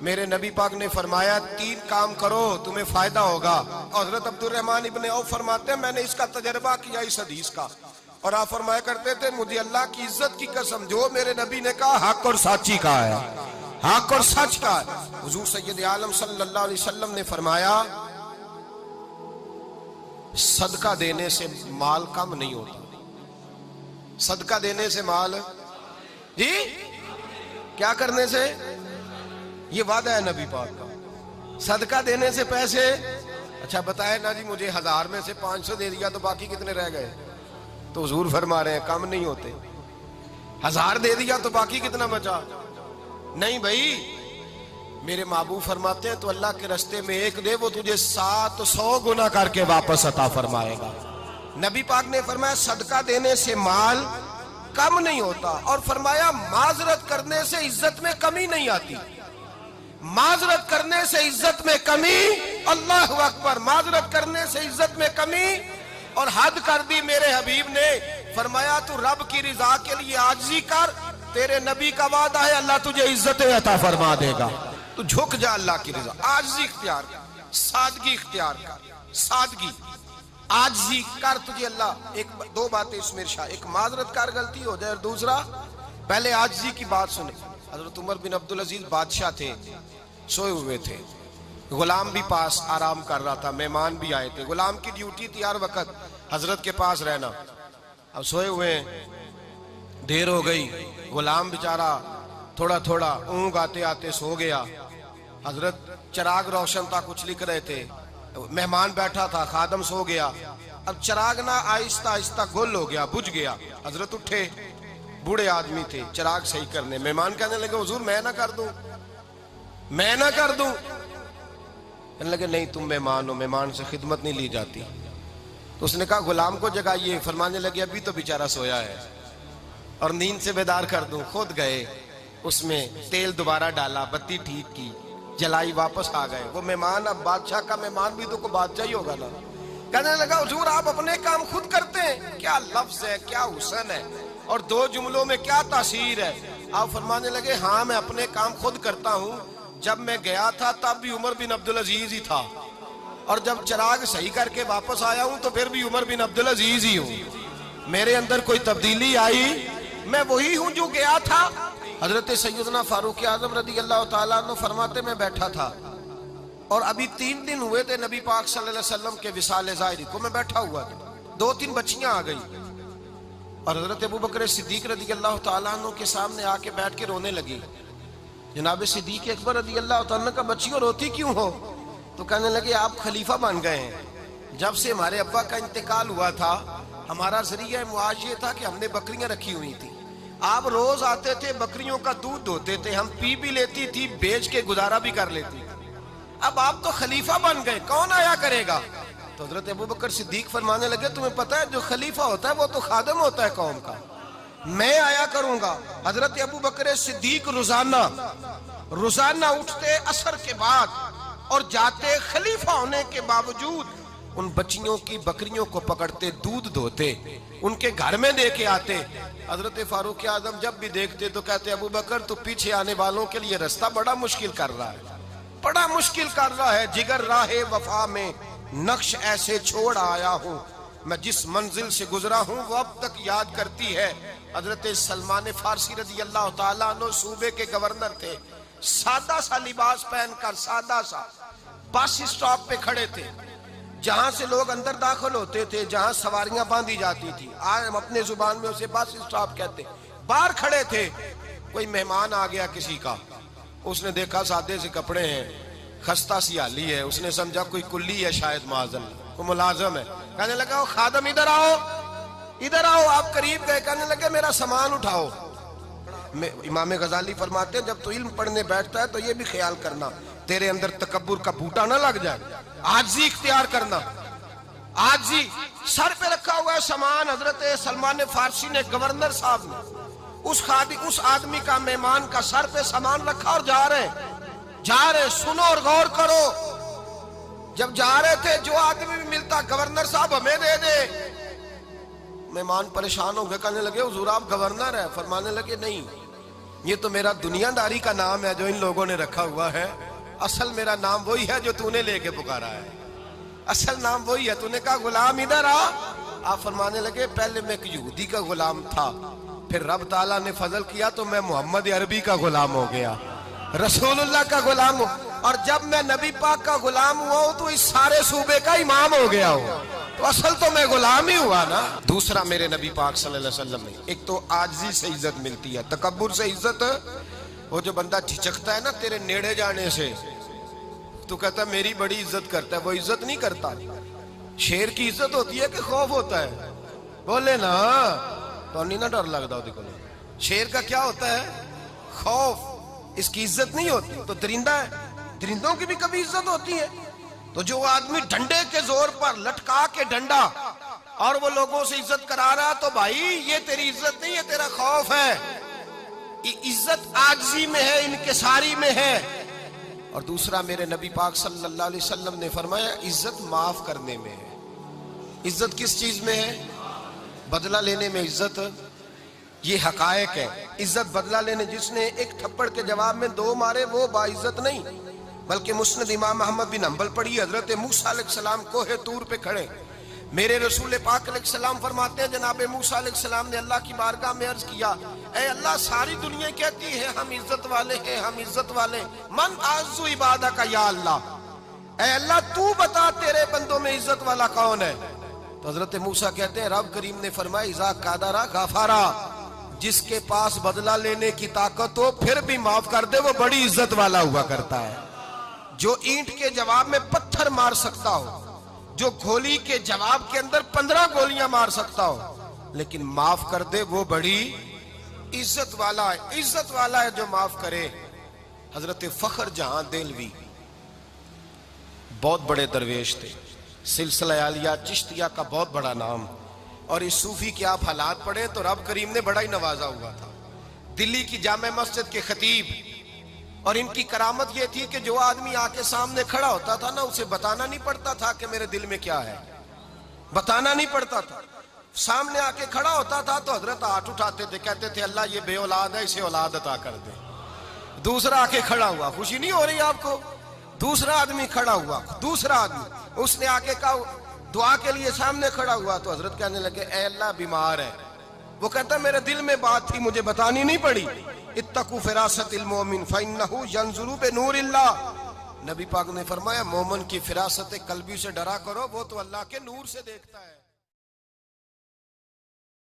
میرے نبی پاک نے فرمایا 3 کام کرو تمہیں فائدہ ہوگا. حضرت عبد الرحمن ابن عوف فرماتے ہیں میں نے اس کا تجربہ کیا اس حدیث کا, اور آپ فرمایا کرتے تھے مجھے اللہ کی عزت کی قسم جو میرے نبی نے کہا حق اور سچی کہا ہے, حق اور سچ کا ہے. حضور سید عالم صلی اللہ علیہ وسلم نے فرمایا صدقہ دینے سے مال کم نہیں ہوتا. صدقہ دینے سے مال جی کیا کرنے سے, یہ وعدہ ہے نبی پاک کا. صدقہ دینے سے پیسے, اچھا بتائے نا جی مجھے 1000 میں سے 500 دے دیا تو باقی کتنے رہ گئے؟ تو حضور فرما رہے ہیں کم نہیں ہوتے. 1000 دے دیا تو باقی کتنا بچا؟ نہیں بھائی, میرے محبوب فرماتے ہیں تو اللہ کے رستے میں 1 دے وہ تجھے 700 گنا کر کے واپس عطا فرمائے گا. نبی پاک نے فرمایا صدقہ دینے سے مال کم نہیں ہوتا, اور فرمایا معذرت کرنے سے عزت میں کمی نہیں آتی. معذرت کرنے سے عزت میں کمی, اللہ اکبر, معذرت کرنے سے عزت میں کمی. اور حد کر دی میرے حبیب نے, فرمایا تو رب کی رضا کے لیے عاجزی کر, تیرے نبی کا وعدہ ہے اللہ تجھے عزت عطا فرما دے گا. تو جھک جا اللہ کی رضا, عاجزی اختیار کر, سادگی اختیار کر, سادگی عاجزی کر, تجھے اللہ 2 باتیں اس میں ارشاد, ایک معذرت کر غلطی ہو جائے, اور دوسرا پہلے عاجزی کی بات سنیں. حضرت عمر بن عبدالعزیز بادشاہ تھے, سوئے ہوئے تھے, غلام بھی پاس آرام کر رہا تھا, مہمان بھی آئے تھے. غلام کی ڈیوٹی تھی ہر وقت حضرت کے پاس رہنا. اب سوئے ہوئے, دیر ہو گئی, غلام بیچارہ تھوڑا تھوڑا اونگ آتے آتے سو گیا. حضرت چراغ روشن تھا, کچھ لکھ رہے تھے, مہمان بیٹھا تھا, خادم سو گیا. اب چراغ نہ آہستہ آہستہ گل ہو گیا, بجھ گیا. حضرت اٹھے, بوڑھے آدمی تھے, چراغ صحیح کرنے. مہمان کہنے لگے حضور میں نہ کر دوں, میں نہ کر دوں. کہنے لگے نہیں تم مہمان ہو, مہمان سے خدمت نہیں لی جاتی. تو اس نے کہا غلام کو جگائیے. فرمانے لگے ابھی تو بیچارہ سویا ہے اور نیند سے بیدار کر دوں. خود گئے, اس میں تیل دوبارہ ڈالا, بتی ٹھیک کی, جلائی, واپس آ گئے. وہ مہمان, اب بادشاہ کا مہمان بھی تو کوئی بادشاہ ہی ہوگا نا. کہنے لگا حضور آپ اپنے کام خود کرتے ہیں, کیا لفظ ہے, کیا حسن ہے, اور 2 جملوں میں کیا تاثیر ہے. آپ فرمانے لگے ہاں میں اپنے کام خود کرتا ہوں. جب میں گیا تھا تب بھی عمر بن عبدالعزیز ہی تھا, اور جب چراغ صحیح کر کے واپس آیا ہوں تو پھر بھی عمر بن عبدالعزیز ہی ہوں. میرے اندر کوئی تبدیلی آئی, میں وہی ہوں جو گیا تھا. حضرت سیدنا فاروق اعظم رضی اللہ تعالیٰ عنہ فرماتے میں بیٹھا تھا, اور ابھی 3 دن ہوئے تھے نبی پاک صلی اللہ علیہ وسلم کے وصال ظاہری کو. میں بیٹھا ہوا تھا, 2-3 بچیاں آ گئی, اور حضرت ابو بکر صدیق رضی اللہ تعالیٰ عنہ کے سامنے آ کے بیٹھ کے رونے لگی. جناب صدیق اکبر رضی اللہ تعالیٰ کا بچیوں روتی کیوں ہو؟ تو کہنے لگے آپ خلیفہ بن گئے ہیں. جب سے ہمارے ابا کا انتقال ہوا تھا ہمارا ذریعہ معاش یہ تھا کہ ہم نے بکریاں رکھی ہوئی تھی. آپ روز آتے تھے, بکریوں کا دودھ دھوتے تھے, ہم پی بھی لیتی تھی, بیچ کے گزارا بھی کر لیتی. اب آپ تو خلیفہ بن گئے, کون آیا کرے گا؟ تو حضرت ابو بکر صدیق فرمانے لگے تمہیں پتہ ہے جو خلیفہ ہوتا ہے وہ تو خادم ہوتا ہے قوم کا, میں آیا کروں گا. حضرت ابو بکر صدیق روزانہ اٹھتے عصر کے بعد اور جاتے, خلیفہ ہونے کے باوجود ان بچیوں کی بکریوں کو پکڑتے, دودھ دھوتے, ان کے گھر میں دے کے آتے. حضرت فاروق اعظم جب بھی دیکھتے تو کہتے ابو بکر تو پیچھے آنے والوں کے لیے رستہ بڑا مشکل کر رہا ہے, بڑا مشکل کر رہا ہے. جگر راہ وفا میں نقش ایسے چھوڑ آیا ہوں, میں جس منزل سے گزرا ہوں وہ اب تک یاد کرتی ہے. حضرت سلمان فارسی رضی اللہ تعالیٰ عنہ صوبے کے گورنر تھے, سادہ سا لباس پہن کر, سادہ سا, بس اسٹاپ پہ کھڑے تھے, جہاں سے لوگ اندر داخل ہوتے تھے, جہاں سواریاں باندھی جاتی تھی, آج ہم اپنے زبان میں اسے بس اسٹاپ کہتے. باہر کھڑے تھے, کوئی مہمان آ گیا کسی کا, اس نے دیکھا سادے سے کپڑے ہیں, خستہ سی حالی ہے, اس نے سمجھا کوئی کلی ہے شاید, معاذ اللہ کوئی ملازم ہے. کہنے لگا خادم ادھر آؤ, ادھر آؤ. آپ قریب گئے, کہنے لگے میرا سامان اٹھاؤ. امام غزالی فرماتے ہیں جب تو علم پڑھنے بیٹھتا ہے تو یہ بھی خیال کرنا تیرے اندر تکبر کا بوٹا نہ لگ جائے, عاجزی اختیار کرنا. عاجزی, سر پہ رکھا ہوا ہے سامان. حضرت سلمان فارسی نے, گورنر صاحب نے, اس آدمی کا, مہمان کا سر پہ سامان رکھا اور جا رہے. سنو اور غور کرو. جب جا رہے تھے جو آدمی بھی ملتا, گورنر صاحب ہمیں دے دے. مہمان پریشان ہو گئے, کہنے لگے حضور آپ گورنر ہیں؟ فرمانے لگے نہیں, یہ تو میرا دنیا داری کا نام ہے جو ان لوگوں نے رکھا ہوا ہے، اصل میرا نام وہی ہے جو تو نے لے کے پکارا ہے، اصل نام وہی ہے۔ تو نے کہا غلام ادھر آ، آپ فرمانے لگے پہلے میں ایک یہودی کا غلام تھا، پھر رب تعالیٰ نے فضل کیا تو میں محمد عربی کا غلام ہو گیا، رسول اللہ کا غلام ہوں، اور جب میں نبی پاک کا غلام ہوا ہوں تو اس سارے صوبے کا امام ہو گیا ہوں، تو اصل تو میں غلام ہی ہوا نا۔ دوسرا میرے نبی پاک صلی اللہ علیہ وسلم نے ایک تو عاجزی سے عزت ملتی ہے، تکبر سے عزت، وہ جو بندہ جھجکتا ہے نا تیرے نیڑے جانے سے، تو کہتا ہے میری بڑی عزت کرتا ہے، وہ عزت نہیں کرتا۔ شیر کی عزت ہوتی ہے کہ خوف ہوتا ہے؟ بولے نا، تو نہیں نہ ڈر لگتا ہوتی کو۔ شیر کا کیا ہوتا ہے؟ خوف، اس کی عزت نہیں ہوتی۔ تو درندہ ہے، درندوں کی بھی کبھی عزت ہوتی ہے؟ تو جو آدمی ڈنڈے کے زور پر لٹکا کے ڈنڈا اور وہ لوگوں سے عزت کرا رہا، تو بھائی یہ تیری عزت نہیں ہے، تیرا خوف ہے۔ عزت عاجزی میں ہے، انکساری میں ہے۔ اور دوسرا میرے نبی پاک صلی اللہ علیہ وسلم نے فرمایا عزت معاف کرنے میں ہے۔ عزت کس چیز میں ہے؟ بدلہ لینے میں عزت، یہ حقائق ہے۔ عزت بدلہ لینے، جس نے ایک تھپڑ کے جواب میں 2 مارے وہ باعزت نہیں، بلکہ مسند امام احمد بن حنبل پڑھی، حضرت موسیٰ علیہ السلام کوہ طور پہ کھڑے، میرے رسول پاک علیہ السلام فرماتے ہیں جناب موسیٰ علیہ السلام نے اللہ کی بارگاہ میں عرض کیا، اے اللہ ساری دنیا کہتی ہے ہم عزت والے ہیں، ہم عزت والے، من اعز عبادہ کا یا اللہ، اے اللہ تو بتا تیرے بندوں میں عزت والا کون ہے؟ تو حضرت موسیٰ کہتے ہیں رب کریم نے فرمایا اذا قادرا غفارا، جس کے پاس بدلہ لینے کی طاقت ہو پھر بھی معاف کر دے وہ بڑی عزت والا ہوا کرتا ہے۔ جو اینٹ کے جواب میں پتھر مار سکتا ہو، جو گولی کے جواب کے اندر 15 گولیاں مار سکتا ہو، لیکن معاف کر دے وہ بڑی عزت والا ہے۔ عزت والا ہے جو معاف کرے۔ حضرت فخر جہاں دہلوی بہت بڑے درویش تھے، سلسلہ عالیہ چشتیہ کا بہت بڑا نام، اور اس صوفی کے آپ حالات پڑھیں تو رب کریم نے بڑا ہی نوازا ہوا تھا۔ دلی کی جامع مسجد کے خطیب، اور ان کی کرامت یہ تھی کہ جو آدمی آ کے سامنے کھڑا ہوتا تھا نا اسے بتانا نہیں پڑتا تھا کہ میرے دل میں کیا ہے، بتانا نہیں پڑتا تھا۔ سامنے آ کے کھڑا ہوتا تھا تو حضرت ہاتھ اٹھاتے تھے، کہتے تھے اللہ یہ بے اولاد ہے اسے اولاد عطا کر دے۔ دوسرا آ کے کھڑا ہوا، خوشی نہیں ہو رہی آپ کو؟ دوسرا آدمی کھڑا ہوا، دوسرا آدمی، اس نے آ کے کہا دعا کے لیے سامنے کھڑا ہوا تو حضرت کہنے لگے اے اللہ بیمار ہے، وہ کہتا میرے دل میں بات تھی مجھے بتانی نہیں پڑی، اتقوا فراست المومن فإنہ ینظر بنور اللہ، نبی پاک نے فرمایا مومن کی فراست قلبی سے ڈرا کرو، وہ تو اللہ کے نور سے دیکھتا ہے۔